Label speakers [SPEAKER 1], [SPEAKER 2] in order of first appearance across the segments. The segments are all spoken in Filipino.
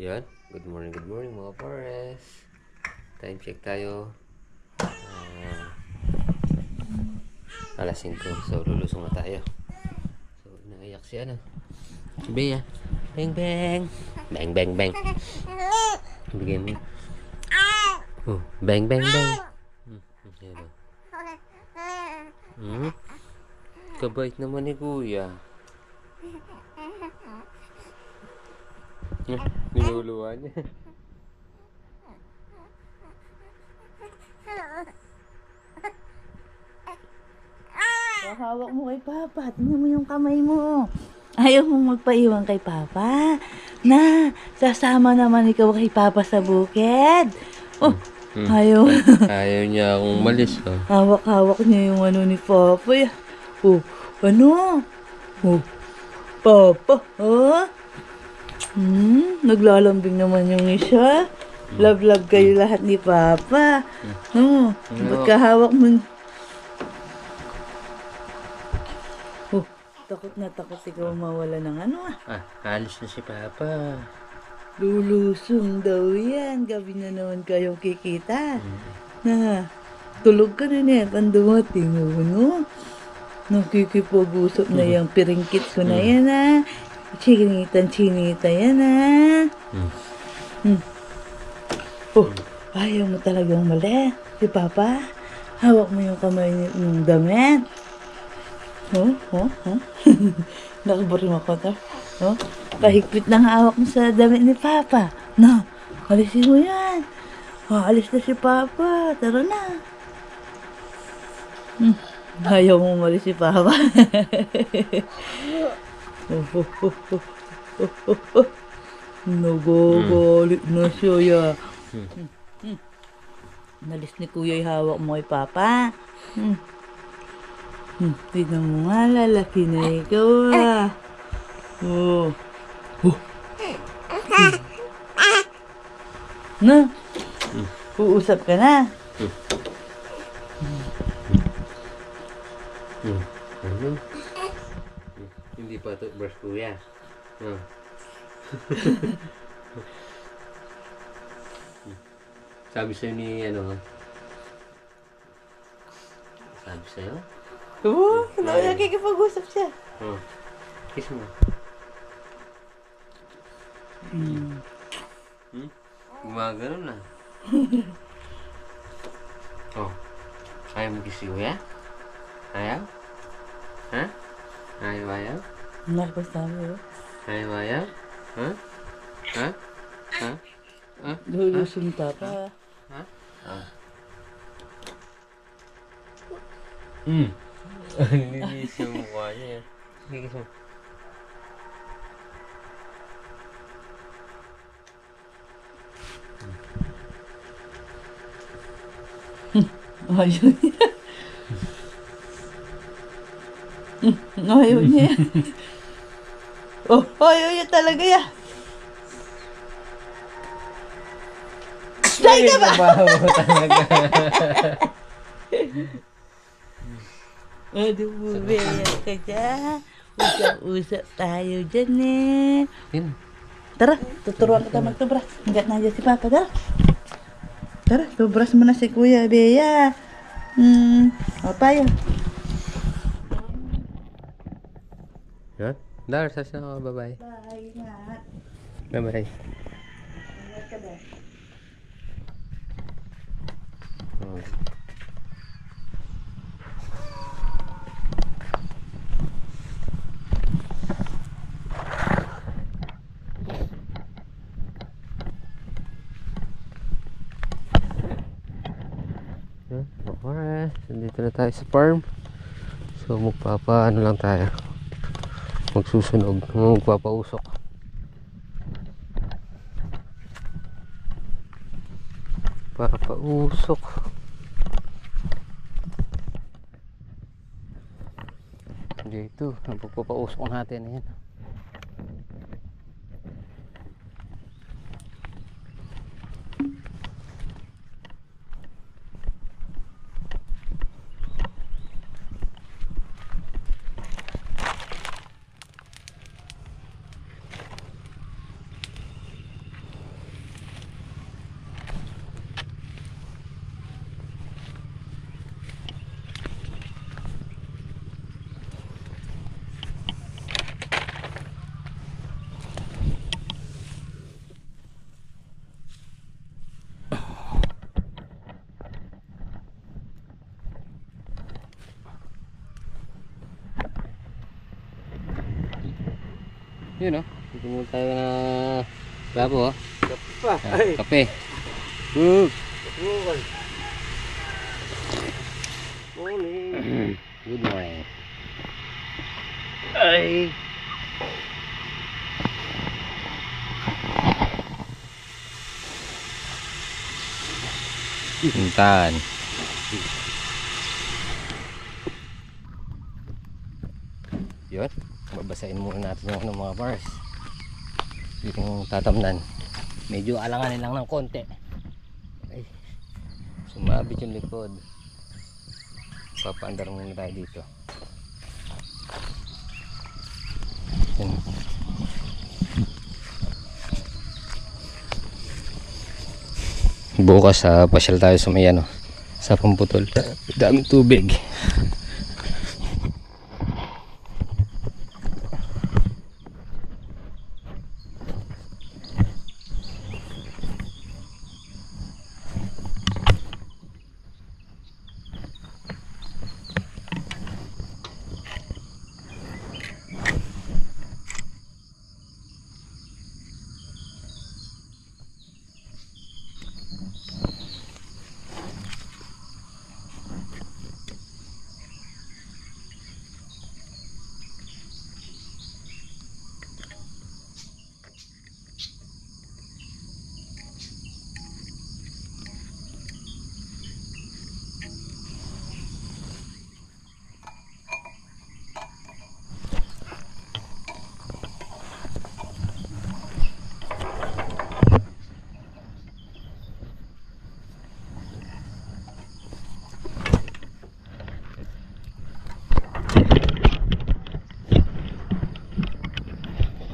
[SPEAKER 1] Yan. Good morning mga pares. Time check tayo. Alas 5. So, lulusong na tayo. So, naiyak si ano. Si Bea. Bang, bang. Bang, bang, bang. Bigyan mo. Oh, bang, bang, bang. Yan o. Kabait naman ni Kuya. Niluluwa niya.
[SPEAKER 2] Hawak mo kay Papa. Tingnan mo yung kamay mo. Ayaw mong magpaiwan kay Papa. Na, sasama naman ikaw kay Papa sa bukid. Oh, ayaw.
[SPEAKER 1] Ayaw niya akong malis. Oh.
[SPEAKER 2] Hawak-hawak niya yung ano ni Papa. Oh, ano? Oh, Papa, ha? Naglalambing naman yung isa. Love kayo lahat ni Papa. Ba't ka hawak mo? Oh, takot na takot ikaw mawala ng ano
[SPEAKER 1] Alis na si Papa.
[SPEAKER 2] Lulusong daw yan. Gabi na naman kayong kikita. Na, tulog ka na niya. Ang dumating no? Nakikipag-usap na yung piringkit ko na yan Chinitan yan Oh, ayaw mo talagang mali. Si Papa, hawak mo yung kamay ng damit. Nakabarim ako ta. Kahigpit ng hawak mo sa damit ni Papa. No, alisin mo yan. Alis na si Papa. Tara na. Ayaw mo malis si Papa. Nagagalit na siya. Nalis ni Kuya yung hawak mo kay Papa. Tignan mo nga, lalaki na ikaw Na, uusap ka na.
[SPEAKER 1] Hindi pa ito brush Kuya. Sabi sa'yo ni ano? Sabi sa'yo?
[SPEAKER 2] Oo, nakikipag-usap siya.
[SPEAKER 1] Kiss mo. Gumagano na. Ayaw mo kiss si Kuya? Ayaw? Ha? Ayaw?
[SPEAKER 2] Nakapagsabi
[SPEAKER 1] Ayaw? Ha?
[SPEAKER 2] Lulusong Papa.
[SPEAKER 1] Nilinis yung mukha niya. Kiss mo.
[SPEAKER 2] Ayaw niya. Ayaw niya. Ayaw niya talaga yan. Stay ka ba? Bumibigyan ka dyan. Usap tayo dyan Tara, tuturuan kita magtubras. Hanggat na dyan si Papa, Tara, tubras mo na si Kuya Bea. Apa yun?
[SPEAKER 1] Yan? Dar, sas na ako. Bye-bye.
[SPEAKER 2] Bye, ingat.
[SPEAKER 1] Bye-bye.
[SPEAKER 2] Ingat ka ba?
[SPEAKER 1] Alright, nandito na tayo sa farm. So magpapaano lang tayo, magsusunog, magpapausok. Papausok. Dito, magpapausok natin yan. Yun oh. Dito muna tayo na labo oh.
[SPEAKER 3] Pa. Ay.
[SPEAKER 1] Kape.
[SPEAKER 3] Morning.
[SPEAKER 1] Good morning.
[SPEAKER 3] Ay.
[SPEAKER 1] Pintahan. Yun. Babasahin muna natin yung mga bars. Yung tatamnan. Medyo alanganin lang ng konti. Ay. Sumabit yung likod. Papaandar muna tayo dito. Yan. Bukas pasyal tayo sa may ano, sa Pamputol. Daming tubig.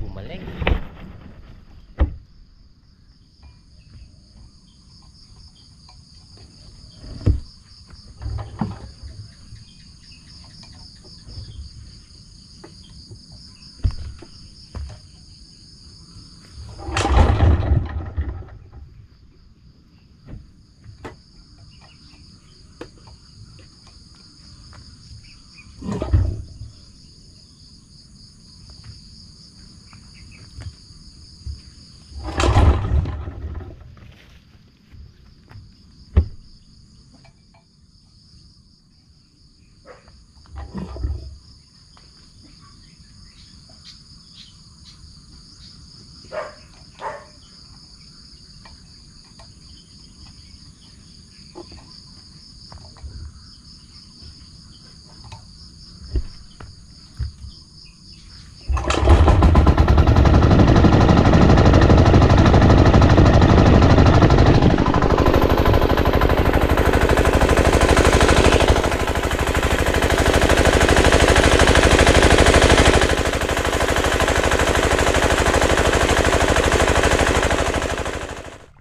[SPEAKER 1] Bumalik.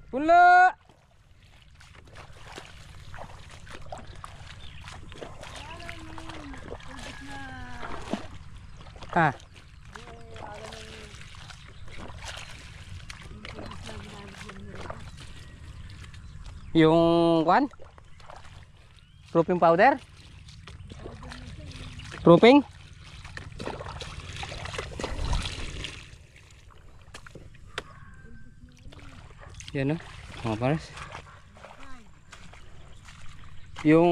[SPEAKER 1] Pula. Ah. Yung kwan? Proofing powder? Proofing? Yan o, mga pares. Yung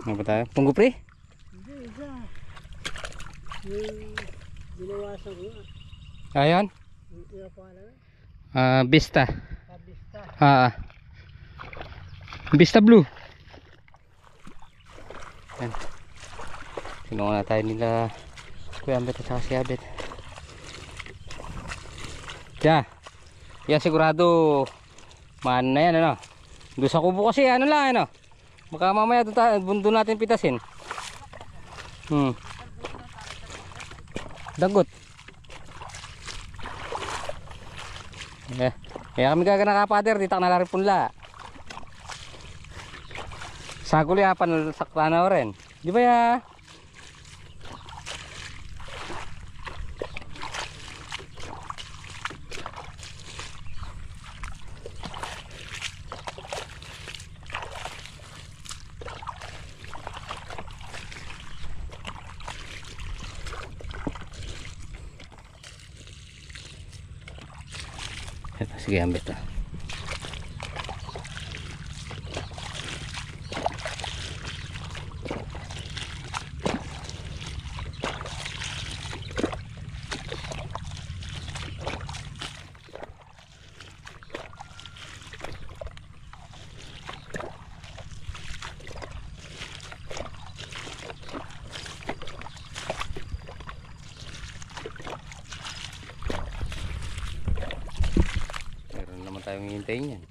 [SPEAKER 1] ano ba tayo? Punggupri?
[SPEAKER 3] Hindi, isa. Yung binawasan ko nga.
[SPEAKER 1] Ayan.
[SPEAKER 3] Yung pinapangalan.
[SPEAKER 1] Vista.
[SPEAKER 3] Kabista.
[SPEAKER 1] Vista Blue. Yan. Sinungan na tayo nila Kuya Ambet at saka si Abet. Yan. Yan sigurado man na yan ano. Doon sa kubo kasi ano lang ano. Baka mamaya doon natin pitasin. Dagot. Kaya kami gaga nakapader dito na lari punla. Saguli apan sakta na rin. Di ba ya? Sige, ambit to. Meron naman tayong hihintayin yan.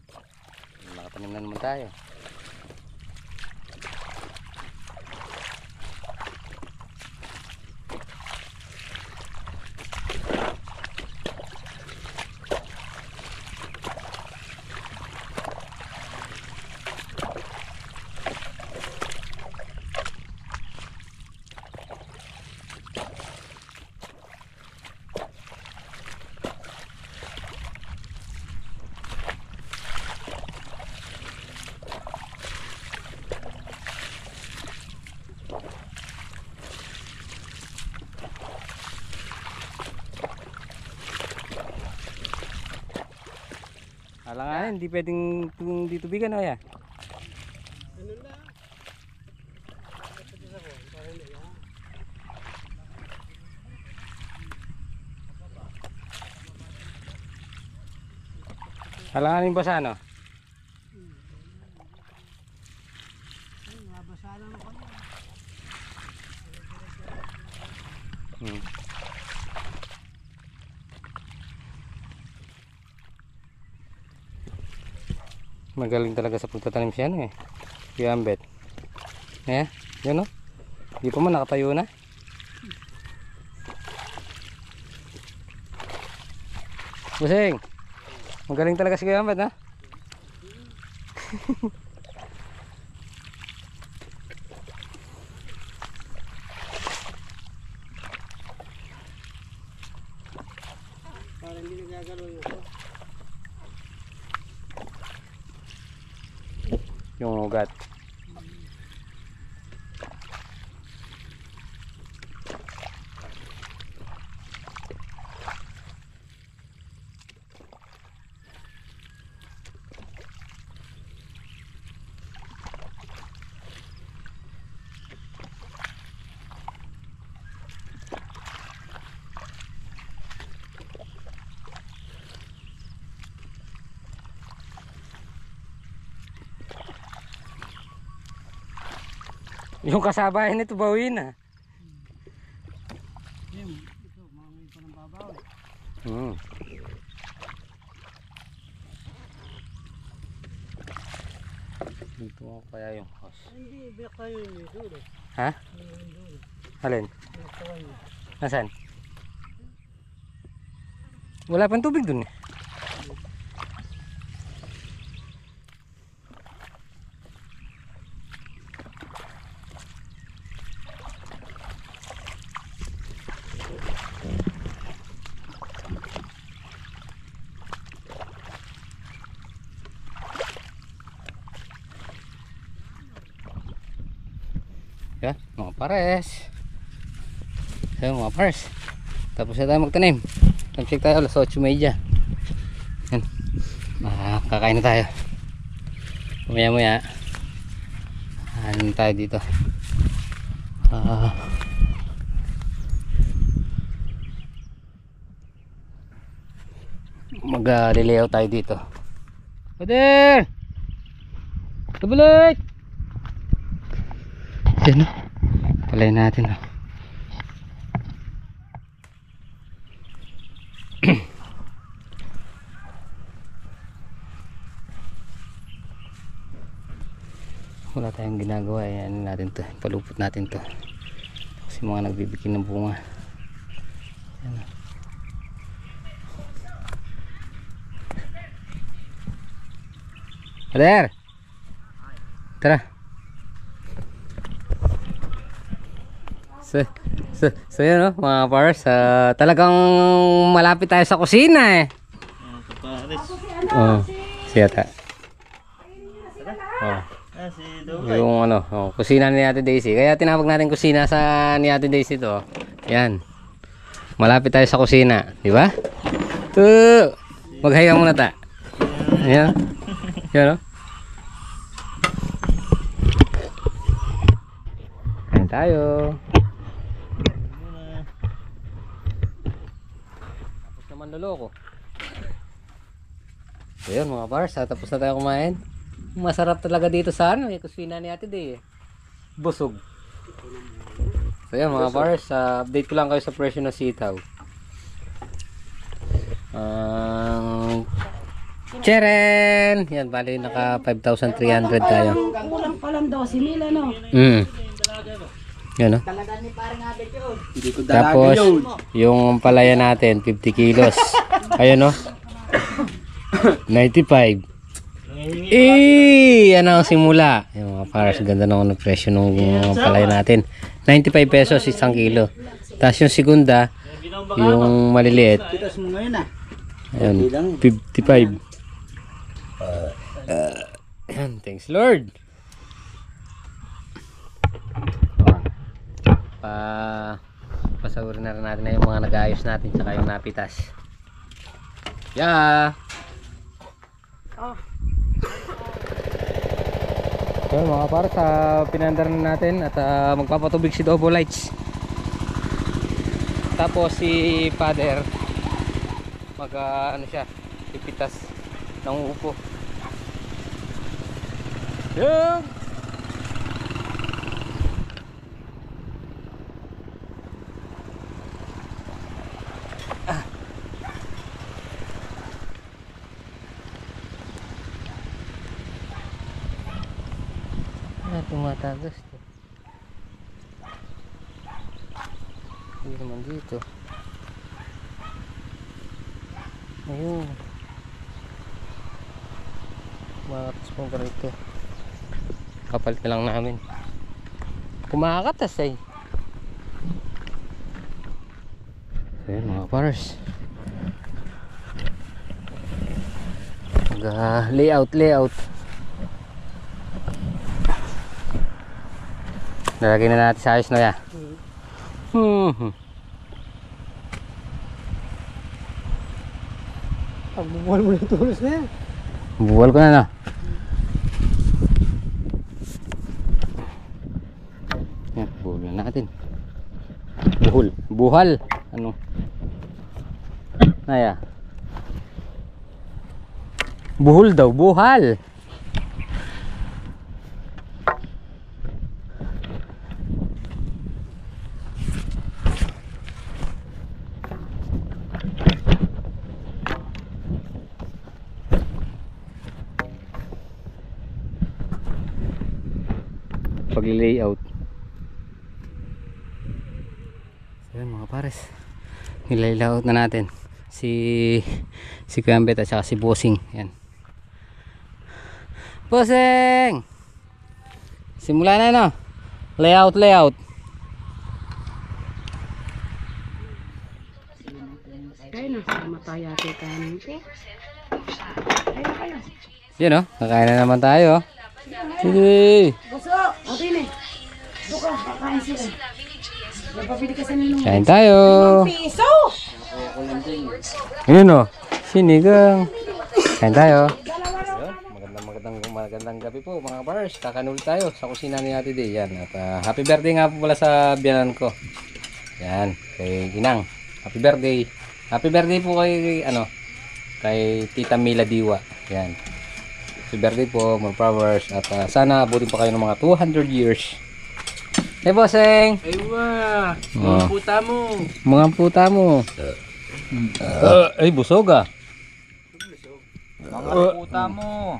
[SPEAKER 1] Nakatanim na naman tayo. Alangan, hindi pwedeng ditubigan o ya.
[SPEAKER 3] Ano na? Kapatid ako, parang na yan.
[SPEAKER 1] Alanganin ba sa ano?
[SPEAKER 3] Nabasa lang ako na.
[SPEAKER 1] Hmm. Magaling talaga sa pagtatanim siya ano eh. Kuya Ambet. Yun o. Hindi pa man nakatayo na. Busing. Magaling talaga si Kuya Ambet ha.
[SPEAKER 3] Parang hindi nagagalaw yung ako.
[SPEAKER 1] Yung ugat. Yung kasabayan nito bawin na.
[SPEAKER 3] Ito, mamay pa ng babaw eh.
[SPEAKER 1] Dito ako kaya yung house.
[SPEAKER 3] Hindi, biyak tayo yun eh. Dulo.
[SPEAKER 1] Ha?
[SPEAKER 3] Dulo.
[SPEAKER 1] Alin?
[SPEAKER 3] Biyak tayo.
[SPEAKER 1] Nasaan? Wala pang tubig dun eh. Yan, mga pares. Yan, mga pares. Tapos na tayo magtanim. Time-check tayo, alas 8:30. Yan. Kakain na tayo. Maya-maya. Ano tayo dito? Mag-lelayout tayo dito. Brother! Tabulit! Yan o. Palayin natin o. Wala tayong ginagawa. Ano natin to. Palupot natin to. Kasi mga nagbibikin ng bunga. Yan o. Brother! Tara! So yun mga pars, talagang malapit tayo sa kusina eh. Siya ta. Yung kusina ni Ate Daisy. Kaya tinawag natin kusina sa ni Ate Daisy to. Yan. Malapit tayo sa kusina, di ba? To. Maghiga muna ta. Ayan. Yan o. Kain tayo. Tapos naman loloko. So yun mga bars, tapos na tayo kumain. Masarap talaga dito sa ano, kusina ni Ate Day. Busog. So yun mga bars, update ko lang kayo sa presyo ng sitaw. Cheren! Yan, bali naka 5,300 tayo.
[SPEAKER 3] Kulang pa lang daw, si Mila, no?
[SPEAKER 1] Yan o.
[SPEAKER 3] Talaga ni parang abit yun.
[SPEAKER 4] Hindi ko
[SPEAKER 1] Tapos, yung palaya natin, 50 kilos. Ayun o. 95. Yan ang simula. Yung mga pares, ganda naman ng presyo ng palaya natin. 95 pesos, 1 kilo. Tapos yung segunda, yung maliliit,
[SPEAKER 4] Titas mo ngayon ah.
[SPEAKER 1] ayun, 55. Thanks Lord. Pasagurin na rin natin na yung mga nag-aayos natin saka yung napitas. Yeah. So mga para sa pinandar na natin at magpapatubig si Double Lights. Tapos si Father mag ano siya, pipitas ng upo. Yeah. Tumatagas to. Hindi naman dito. Ayun. Makatas pong ganito. Kapalit na lang namin. Kumakatas ay. So yun mga pars. Layout. Nalagay na natin sa ayos na yan.
[SPEAKER 3] Pagbubuhal mo yung tulos na yan.
[SPEAKER 1] Buwal ko na. Yan, buhol na natin. Buhal. Ano? Naya. Buhol daw, buhal. Pag-layout. So yun mga pares, nilayout na natin si Kuambet at saka si Bossing. Yan. Bossing! Simula na no? Layout.
[SPEAKER 3] Kaya na, mataya kita nito.
[SPEAKER 1] Yan o, kakain na naman tayo. Sige!
[SPEAKER 3] Gusto! Mabili! Buka, kakain sila. Napabili ka sa nilong.
[SPEAKER 1] Kain tayo!
[SPEAKER 3] Piso!
[SPEAKER 1] Ayun o, sinigang. Kain tayo. Magandang gabi po mga bars. Kakanul tayo sa kusina ni Ate Day. Yan. At happy birthday nga po pala sa biyanan ko. Yan, kay Ginang. Happy birthday. Happy birthday po kay Tita Mila Diwa. Yan. Happy birthday po, more flowers. At sana abutin pa kayo ng mga 200 years. Hey Bossing!
[SPEAKER 4] Aywa!
[SPEAKER 1] Oh.
[SPEAKER 4] Puta mo!
[SPEAKER 1] Mga puta mo. Ay, busog ah.
[SPEAKER 4] Mga puta mo!